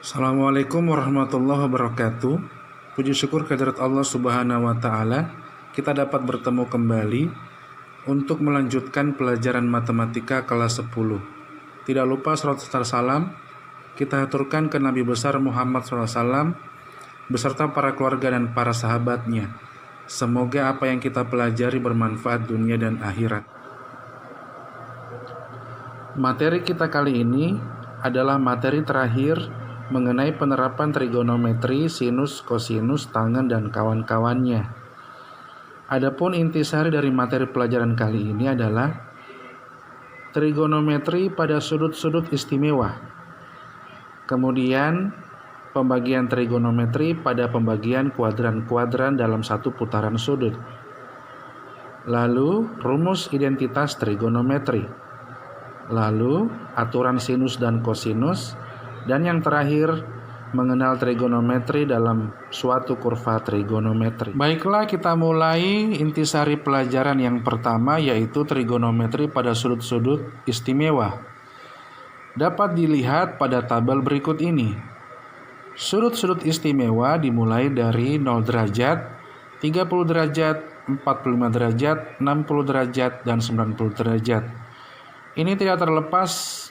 Assalamualaikum warahmatullahi wabarakatuh. Puji syukur kehadirat Allah Subhanahu wa Ta'ala, kita dapat bertemu kembali untuk melanjutkan pelajaran matematika kelas 10. Tidak lupa salawat serta salam kita aturkan ke Nabi besar Muhammad SAW beserta para keluarga dan para sahabatnya. Semoga apa yang kita pelajari bermanfaat dunia dan akhirat. Materi kita kali ini adalah materi terakhir mengenai penerapan trigonometri, sinus, kosinus, tangen, dan kawan-kawannya. Adapun intisari dari materi pelajaran kali ini adalah trigonometri pada sudut-sudut istimewa. Kemudian pembagian trigonometri pada pembagian kuadran-kuadran dalam satu putaran sudut. Lalu rumus identitas trigonometri. Lalu aturan sinus dan kosinus. Dan yang terakhir, mengenal trigonometri dalam suatu kurva trigonometri. Baiklah, kita mulai intisari pelajaran yang pertama, yaitu trigonometri pada sudut-sudut istimewa. Dapat dilihat pada tabel berikut ini. Sudut-sudut istimewa dimulai dari 0 derajat, 30 derajat, 45 derajat, 60 derajat, dan 90 derajat. Ini tidak terlepas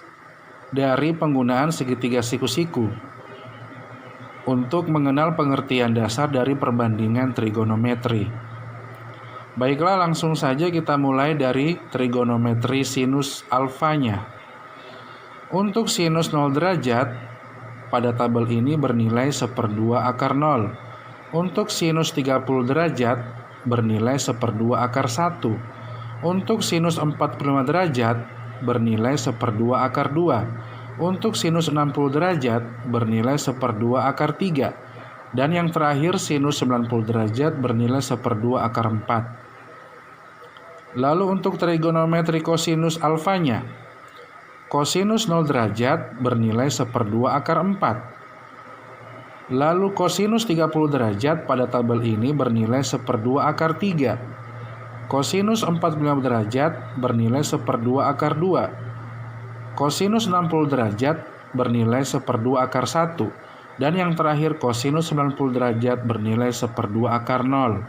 dari penggunaan segitiga siku-siku untuk mengenal pengertian dasar dari perbandingan trigonometri. Baiklah, langsung saja kita mulai dari trigonometri sinus alfanya. Untuk sinus 0 derajat, pada tabel ini bernilai 1/2 akar 0. Untuk sinus 30 derajat, bernilai 1/2 akar 1. Untuk sinus 45 derajat, bernilai 1/2 akar 2. Untuk sinus 60 derajat bernilai 1/2 akar 3. Dan yang terakhir sinus 90 derajat bernilai 1/2 akar 4. Lalu untuk trigonometri kosinus alfanya. Kosinus 0 derajat bernilai 1/2 akar 4. Lalu kosinus 30 derajat pada tabel ini bernilai 1/2 akar 3. Kosinus 45 derajat bernilai 1/2 akar 2. Kosinus 60 derajat bernilai 1/2 akar 1. Dan yang terakhir kosinus 90 derajat bernilai 1/2 akar 0.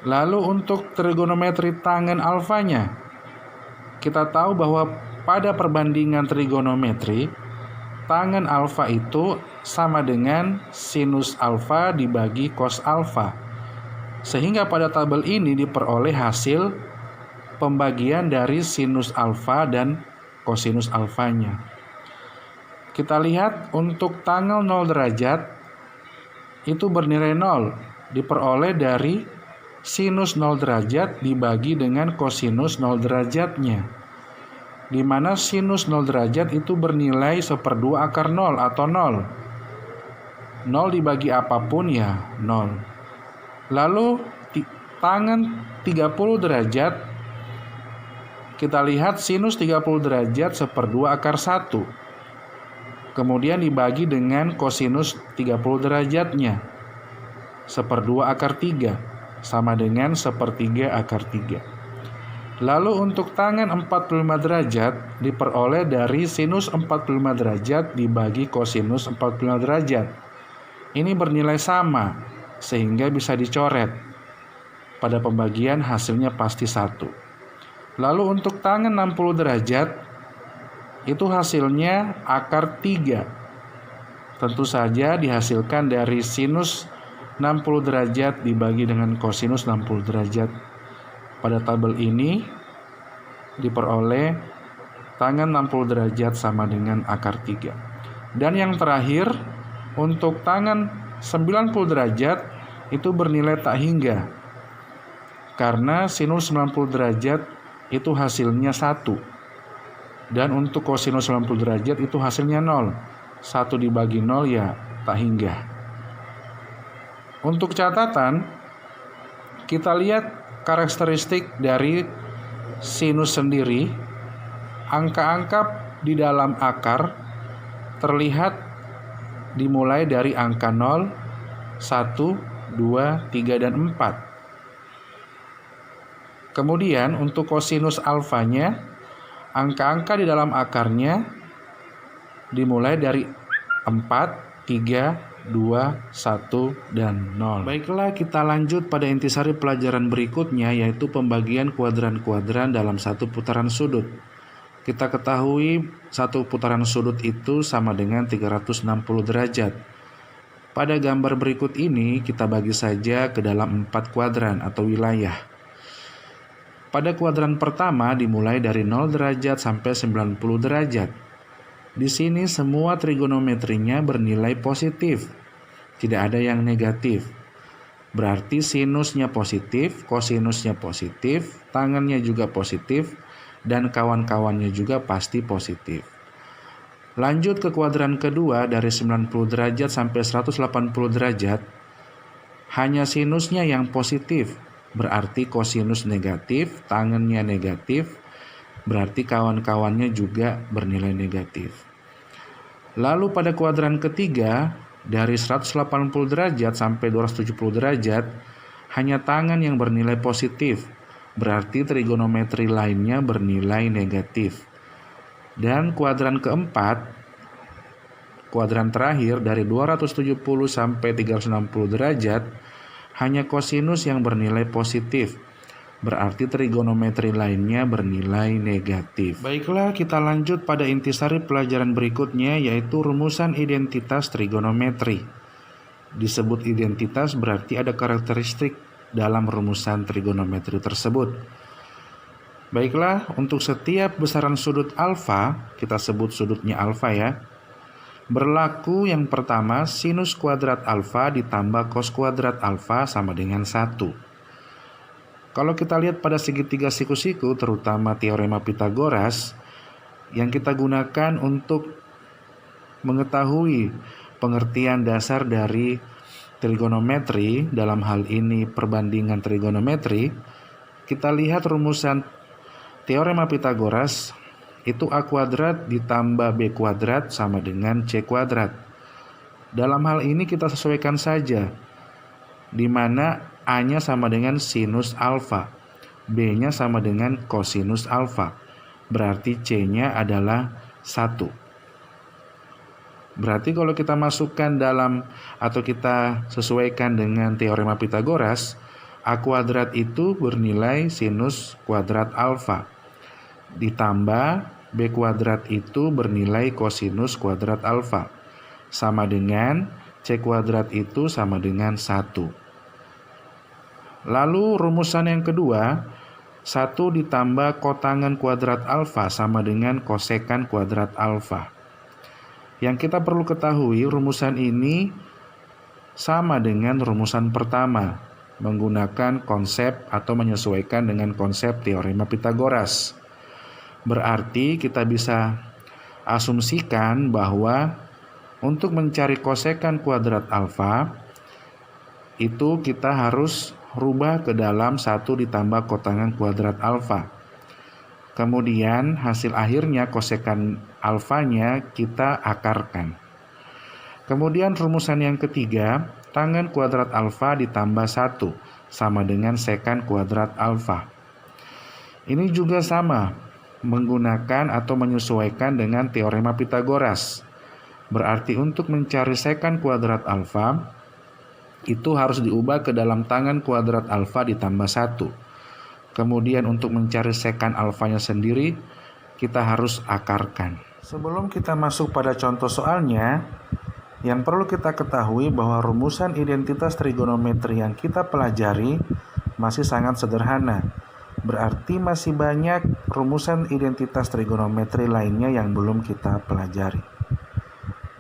Lalu untuk trigonometri tangen alfanya. Kita tahu bahwa pada perbandingan trigonometri, tangen alfa itu sama dengan sinus alfa dibagi cos alfa. Sehingga pada tabel ini diperoleh hasil pembagian dari sinus alfa dan kosinus alfanya. Kita lihat untuk tangen 0 derajat itu bernilai 0, diperoleh dari sinus 0 derajat dibagi dengan kosinus 0 derajatnya. Di mana sinus 0 derajat itu bernilai 1/2 akar 0 atau 0. 0 dibagi apapun ya 0. Lalu tangen 30 derajat, kita lihat sinus 30 derajat 1/2 akar 1. Kemudian dibagi dengan kosinus 30 derajatnya 1/2 akar 3, sama dengan 1/3 akar 3. Lalu untuk tangen 45 derajat diperoleh dari sinus 45 derajat dibagi kosinus 45 derajat. Ini bernilai sama, sehingga bisa dicoret. Pada pembagian hasilnya pasti 1. Lalu untuk tangen 60 derajat, itu hasilnya akar 3. Tentu saja dihasilkan dari sinus 60 derajat dibagi dengan kosinus 60 derajat. Pada tabel ini diperoleh tangen 60 derajat sama dengan akar 3. Dan yang terakhir, untuk tangen 90 derajat itu bernilai tak hingga, karena sinus 90 derajat itu hasilnya 1. Dan untuk kosinus 90 derajat itu hasilnya 0. 1 dibagi 0 ya tak hingga. Untuk catatan, kita lihat karakteristik dari sinus sendiri. Angka-angka di dalam akar terlihat dimulai dari angka 0, 1, 2, 3, dan 4. Kemudian untuk kosinus alfanya, angka-angka di dalam akarnya dimulai dari 4, 3, 2, 1, dan 0. Baiklah, kita lanjut pada intisari pelajaran berikutnya, yaitu pembagian kuadran-kuadran dalam satu putaran sudut. Kita ketahui satu putaran sudut itu sama dengan 360 derajat. Pada gambar berikut ini kita bagi saja ke dalam 4 kuadran atau wilayah. Pada kuadran pertama dimulai dari 0 derajat sampai 90 derajat. Di sini semua trigonometrinya bernilai positif. Tidak ada yang negatif. Berarti sinusnya positif, kosinusnya positif, tangennya juga positif, dan kawan-kawannya juga pasti positif. Lanjut ke kuadran kedua dari 90 derajat sampai 180 derajat, hanya sinusnya yang positif, berarti kosinus negatif, tangennya negatif, berarti kawan-kawannya juga bernilai negatif. Lalu pada kuadran ketiga, dari 180 derajat sampai 270 derajat, hanya tangan yang bernilai positif, berarti trigonometri lainnya bernilai negatif. Dan kuadran keempat, kuadran terakhir dari 270 sampai 360 derajat, hanya kosinus yang bernilai positif, berarti trigonometri lainnya bernilai negatif. Baiklah, kita lanjut pada intisari pelajaran berikutnya, yaitu rumusan identitas trigonometri. Disebut identitas berarti ada karakteristik dalam rumusan trigonometri tersebut. Baiklah, untuk setiap besaran sudut alfa, kita sebut sudutnya alfa ya, berlaku yang pertama sinus kuadrat alfa ditambah cos kuadrat alfa sama dengan 1. Kalau kita lihat pada segitiga siku-siku, terutama teorema Pythagoras, yang kita gunakan untuk mengetahui pengertian dasar dari trigonometri, dalam hal ini perbandingan trigonometri, kita lihat rumusan teorema Pythagoras itu A kuadrat ditambah B kuadrat sama dengan C kuadrat. Dalam hal ini kita sesuaikan saja, di mana A-nya sama dengan sinus alfa, B-nya sama dengan kosinus alfa, berarti C-nya adalah 1. Berarti kalau kita masukkan dalam atau kita sesuaikan dengan teorema Pythagoras, A kuadrat itu bernilai sinus kuadrat alfa, ditambah B kuadrat itu bernilai kosinus kuadrat alfa, sama dengan C kuadrat itu sama dengan 1. Lalu rumusan yang kedua, 1 ditambah kotangen kuadrat alfa sama dengan kosekan kuadrat alfa. Yang kita perlu ketahui, rumusan ini sama dengan rumusan pertama, menggunakan konsep atau menyesuaikan dengan konsep teorema Pythagoras. Berarti kita bisa asumsikan bahwa untuk mencari kosekan kuadrat alfa, itu kita harus rubah ke dalam 1 ditambah kotangen kuadrat alfa. Kemudian hasil akhirnya kosekan alfanya kita akarkan. Kemudian rumusan yang ketiga, tangen kuadrat alfa ditambah 1 sama dengan sekan kuadrat alfa. Ini juga sama, menggunakan atau menyesuaikan dengan teorema Pythagoras. Berarti untuk mencari sekan kuadrat alfa, itu harus diubah ke dalam tangen kuadrat alfa ditambah 1. Kemudian untuk mencari sekan alfanya sendiri, kita harus akarkan. Sebelum kita masuk pada contoh soalnya, yang perlu kita ketahui bahwa rumusan identitas trigonometri yang kita pelajari masih sangat sederhana. Berarti masih banyak rumusan identitas trigonometri lainnya yang belum kita pelajari.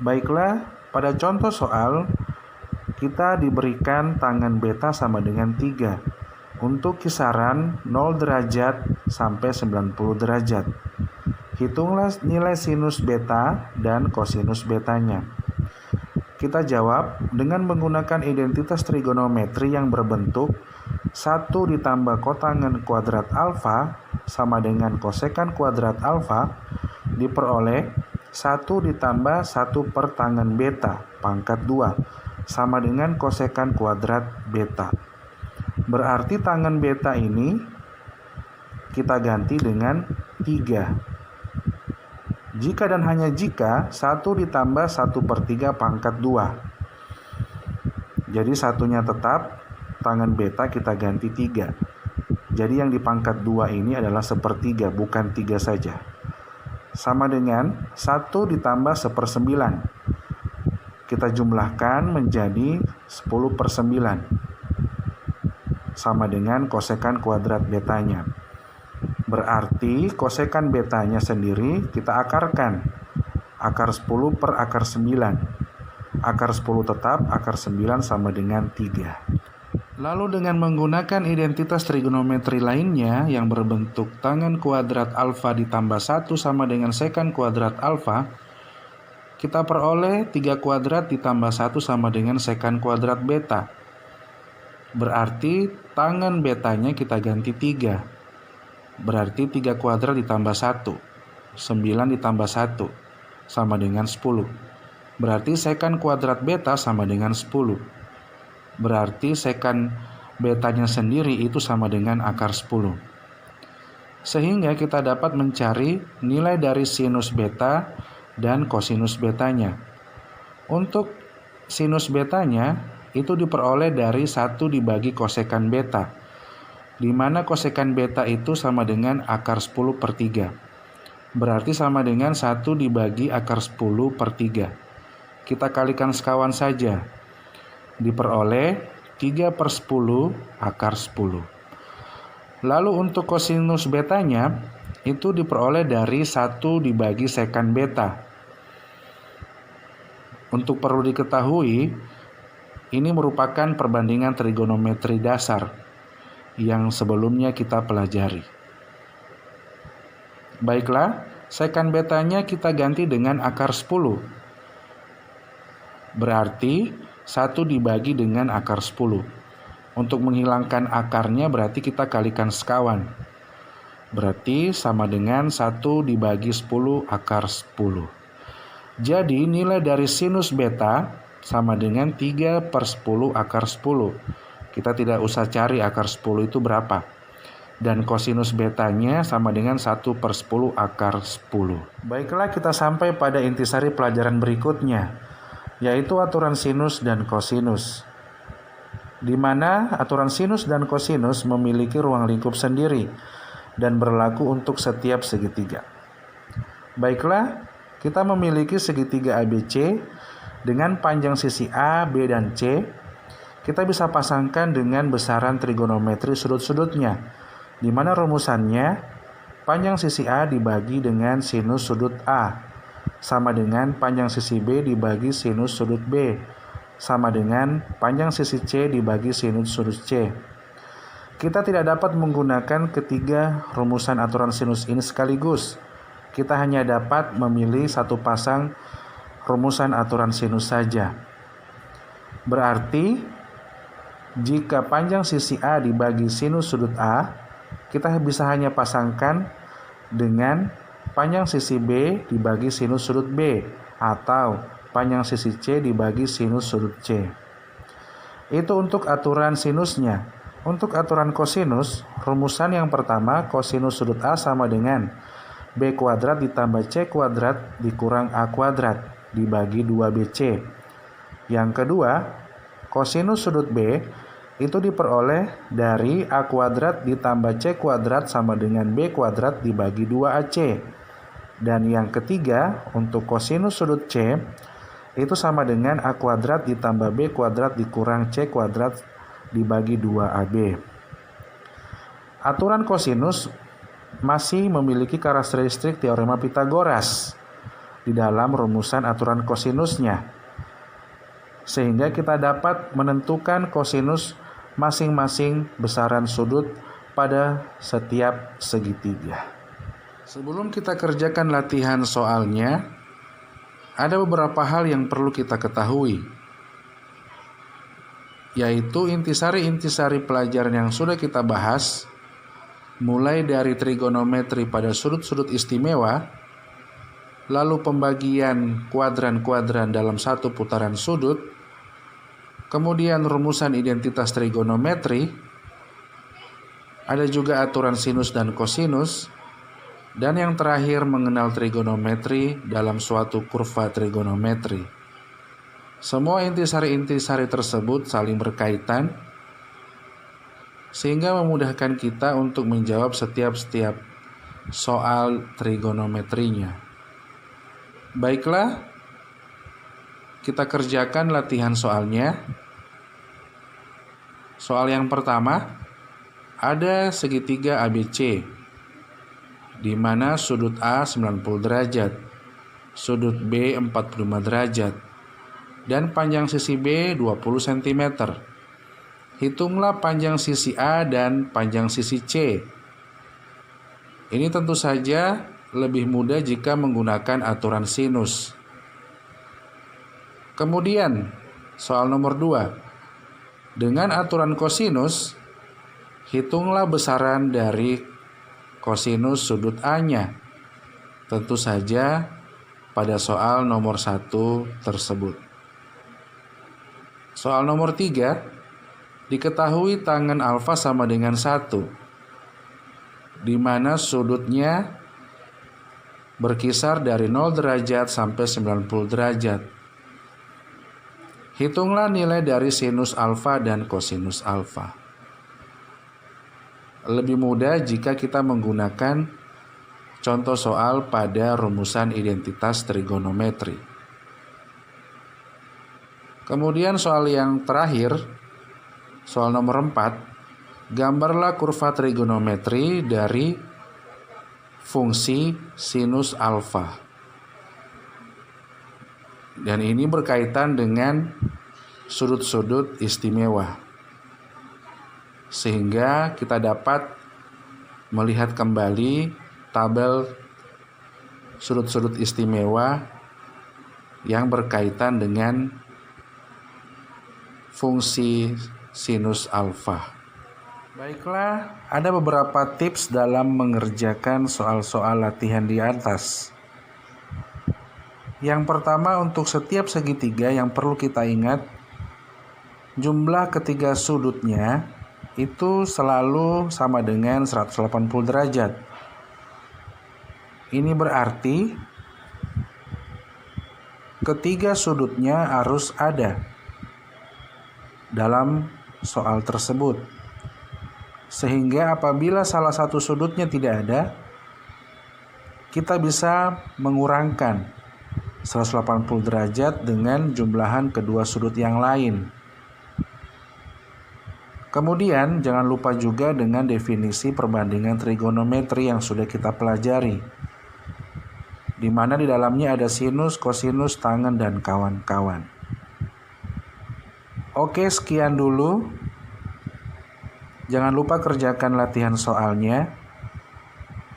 Baiklah, pada contoh soal, kita diberikan tangen beta sama dengan 3. Untuk kisaran 0 derajat sampai 90 derajat. Hitunglah nilai sinus beta dan kosinus betanya. Kita jawab dengan menggunakan identitas trigonometri yang berbentuk 1 ditambah kotangen kuadrat alfa sama dengan kosekan kuadrat alfa diperoleh 1 ditambah 1 per tangen beta pangkat 2 sama dengan kosekan kuadrat beta. Berarti tangen beta ini kita ganti dengan 3. Jika dan hanya jika 1 ditambah 1/3 pangkat 2. Jadi satunya tetap, tangen beta kita ganti 3. Jadi yang di pangkat 2 ini adalah 1/3, bukan 3 saja. Sama dengan 1 ditambah 1/9. Kita jumlahkan menjadi 10/9. Sama dengan kosekan kuadrat betanya. Berarti kosekan betanya sendiri kita akarkan. Akar 10 per akar 9. Akar 10 tetap, akar 9 sama dengan 3. Lalu dengan menggunakan identitas trigonometri lainnya yang berbentuk tangen kuadrat alfa ditambah 1 sama dengan sekan kuadrat alfa, kita peroleh 3 kuadrat ditambah 1 sama dengan sekan kuadrat beta. Berarti tangen betanya kita ganti 3. Berarti 3 kuadrat ditambah 1. 9 ditambah 1 sama dengan 10. Berarti sekan kuadrat beta sama dengan 10. Berarti sekan betanya sendiri itu sama dengan akar 10. Sehingga kita dapat mencari nilai dari sinus beta dan kosinus betanya. Untuk sinus betanya itu diperoleh dari 1 dibagi kosekan beta, di mana kosekan beta itu sama dengan akar 10/3. Berarti sama dengan 1 dibagi akar 10/3. Kita kalikan sekawan saja. Diperoleh 3/10 akar 10. Lalu untuk kosinus betanya itu diperoleh dari 1 dibagi sekan beta. Untuk perlu diketahui, ini merupakan perbandingan trigonometri dasar yang sebelumnya kita pelajari. Baiklah, sekan betanya kita ganti dengan akar 10. Berarti 1 dibagi dengan akar 10. Untuk menghilangkan akarnya berarti kita kalikan sekawan. Berarti sama dengan 1 dibagi 10 akar 10. Jadi nilai dari sinus beta sama dengan 3/10 akar 10. Kita tidak usah cari akar 10 itu berapa. Dan kosinus betanya sama dengan 1/10 akar 10. Baiklah, kita sampai pada intisari pelajaran berikutnya, yaitu aturan sinus dan kosinus, di mana aturan sinus dan kosinus memiliki ruang lingkup sendiri dan berlaku untuk setiap segitiga. Baiklah, kita memiliki segitiga ABC dengan panjang sisi A, B, dan C. Kita bisa pasangkan dengan besaran trigonometri sudut-sudutnya, di mana rumusannya panjang sisi A dibagi dengan sinus sudut A sama dengan panjang sisi B dibagi sinus sudut B, sama dengan panjang sisi C dibagi sinus sudut C. Kita tidak dapat menggunakan ketiga rumusan aturan sinus ini sekaligus. Kita hanya dapat memilih satu pasang rumusan aturan sinus saja. Berarti, jika panjang sisi A dibagi sinus sudut A, kita bisa hanya pasangkan dengan panjang sisi B dibagi sinus sudut B, atau panjang sisi C dibagi sinus sudut C. Itu untuk aturan sinusnya. Untuk aturan kosinus, rumusan yang pertama, kosinus sudut A sama dengan B kuadrat ditambah C kuadrat dikurang A kuadrat dibagi 2BC. Yang kedua, kosinus sudut B itu diperoleh dari A kuadrat ditambah C kuadrat sama dengan B kuadrat dibagi 2AC. Dan yang ketiga, untuk kosinus sudut C itu sama dengan A kuadrat ditambah B kuadrat dikurang C kuadrat dibagi 2AB. Aturan kosinus masih memiliki karakteristik teorema Pitagoras di dalam rumusan aturan kosinusnya, sehingga kita dapat menentukan kosinus masing-masing besaran sudut pada setiap segitiga. Sebelum kita kerjakan latihan soalnya, ada beberapa hal yang perlu kita ketahui, yaitu intisari-intisari pelajaran yang sudah kita bahas, mulai dari trigonometri pada sudut-sudut istimewa, lalu pembagian kuadran-kuadran dalam satu putaran sudut, kemudian rumusan identitas trigonometri, ada juga aturan sinus dan kosinus, Dan yang terakhir, mengenal trigonometri dalam suatu kurva trigonometri. Semua intisari-intisari tersebut saling berkaitan, sehingga memudahkan kita untuk menjawab setiap soal trigonometrinya. Baiklah, kita kerjakan latihan soalnya. Soal yang pertama, ada segitiga ABC, di mana sudut A 90 derajat, sudut B 45 derajat, dan panjang sisi B 20 cm. Hitunglah panjang sisi A dan panjang sisi C. Ini tentu saja lebih mudah jika menggunakan aturan sinus. Kemudian, soal nomor 2. Dengan aturan kosinus, hitunglah besaran dari kosinus sudut A-nya. Tentu saja pada soal nomor 1 tersebut. Soal nomor 3, diketahui tangen alfa sama dengan 1, di mana sudutnya berkisar dari 0 derajat sampai 90 derajat. Hitunglah nilai dari sinus alfa dan kosinus alfa. Lebih mudah jika kita menggunakan contoh soal pada rumusan identitas trigonometri. Kemudian soal yang terakhir, soal nomor 4, gambarlah kurva trigonometri dari fungsi sinus alfa. Dan ini berkaitan dengan sudut-sudut istimewa, sehingga kita dapat melihat kembali tabel sudut-sudut istimewa yang berkaitan dengan fungsi sinus alfa. Baiklah, ada beberapa tips dalam mengerjakan soal-soal latihan di atas. Yang pertama, untuk setiap segitiga yang perlu kita ingat, jumlah ketiga sudutnya itu selalu sama dengan 180 derajat. Ini berarti ketiga sudutnya harus ada dalam soal tersebut. Sehingga apabila salah satu sudutnya tidak ada, kita bisa mengurangkan 180 derajat dengan jumlahan kedua sudut yang lain. Kemudian jangan lupa juga dengan definisi perbandingan trigonometri yang sudah kita pelajari, di mana di dalamnya ada sinus, kosinus, tangen, dan kawan-kawan. Oke, sekian dulu. Jangan lupa kerjakan latihan soalnya.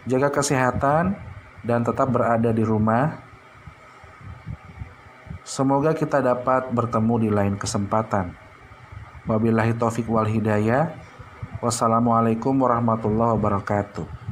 Jaga kesehatan dan tetap berada di rumah. Semoga kita dapat bertemu di lain kesempatan. Wabillahi taufiq wal hidayah. Wassalamualaikum warahmatullahi wabarakatuh.